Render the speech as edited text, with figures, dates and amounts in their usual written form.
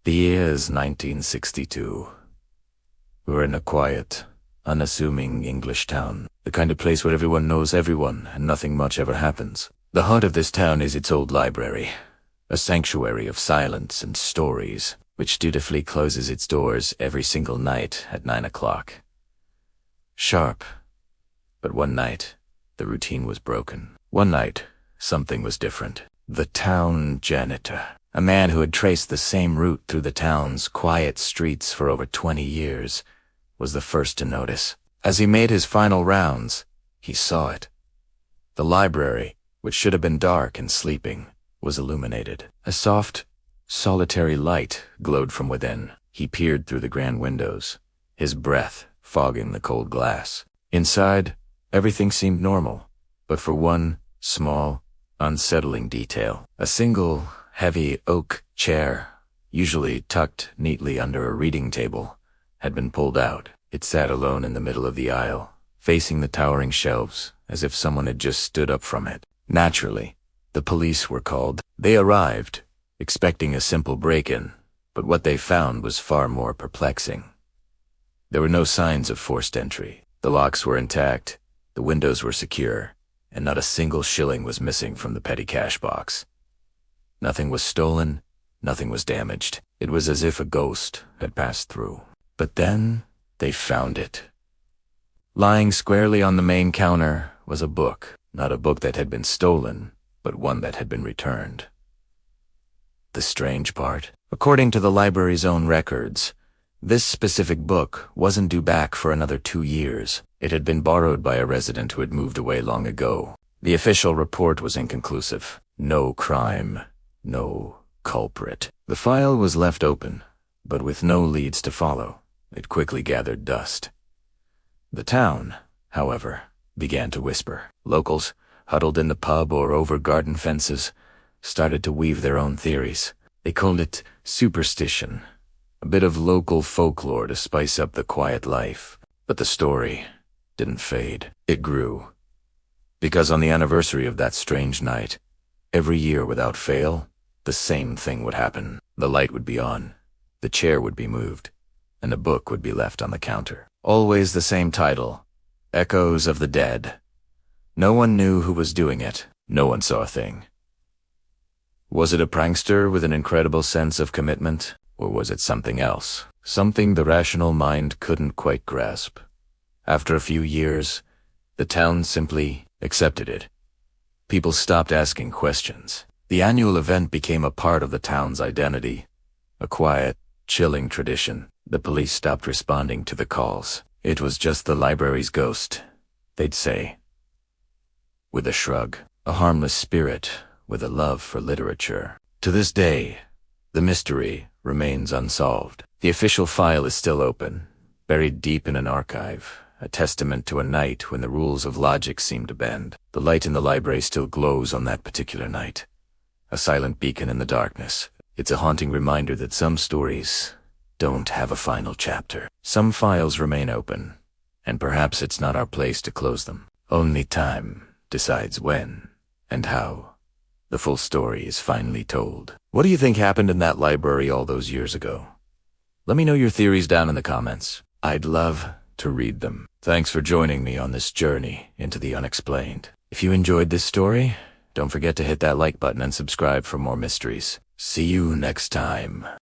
The year is 1962. We're in a quiet, unassuming English town, the kind of place where everyone knows everyone and nothing much ever happens. The heart of this town is its old library, a sanctuary of silence and stories, which dutifully closes its doors every single night at 9 o'clock. Sharp. But one night, the routine was broken. One night, something was different. The town janitor, a man who had traced the same route through the town's quiet streets for over 20 years, was the first to notice. As he made his final rounds, he saw it. The library, which should have been dark and sleeping, was illuminated. A soft, solitary light glowed from within. He peered through the grand windows, his breath fogging the cold glass. Inside, everything seemed normal, but for one small, unsettling detail. A single, heavy oak chair, usually tucked neatly under a reading table, had been pulled out. It sat alone in the middle of the aisle, facing the towering shelves, as if someone had just stood up from it. Naturally, the police were called. They arrived, expecting a simple break-in, but what they found was far more perplexing. There were no signs of forced entry. The locks were intact, the windows were secure, and not a single shilling was missing from the petty cash box. Nothing was stolen, nothing was damaged. It was as if a ghost had passed through. But then they found it. Lying squarely on the main counter was a book, not a book that had been stolen, but one that had been returned. The strange part, according to the library's own records, this specific book wasn't due back for another 2 years. It had been borrowed by a resident who had moved away long ago. The official report was inconclusive. No crime, no culprit. The file was left open, but with no leads to follow. It quickly gathered dust. The town, however, began to whisper. Locals, huddled in the pub or over garden fences, started to weave their own theories. They called it superstition, a bit of local folklore to spice up the quiet life. But the story didn't fade. It grew. Because on the anniversary of that strange night, every year without fail, the same thing would happen. The light would be on, the chair would be moved, and a book would be left on the counter. Always the same title, Echoes of the Dead. No one knew who was doing it. No one saw a thing. Was it a prankster with an incredible sense of commitment? Or was it something else? Something the rational mind couldn't quite grasp. After a few years, the town simply accepted it. People stopped asking questions. The annual event became a part of the town's identity. A quiet, chilling tradition. The police stopped responding to the calls. It was just the library's ghost, they'd say. With a shrug, a harmless spirit with a love for literature. To this day, the mystery remains unsolved. The official file is still open, buried deep in an archive, a testament to a night when the rules of logic seemed to bend. The light in the library still glows on that particular night, a silent beacon in the darkness. It's a haunting reminder that some stories don't have a final chapter. Some files remain open, and perhaps it's not our place to close them. Only time decides when and how the full story is finally told. What do you think happened in that library all those years ago? Let me know your theories down in the comments. I'd love to read them. Thanks for joining me on this journey into the unexplained. If you enjoyed this story, don't forget to hit that like button and subscribe for more mysteries. See you next time.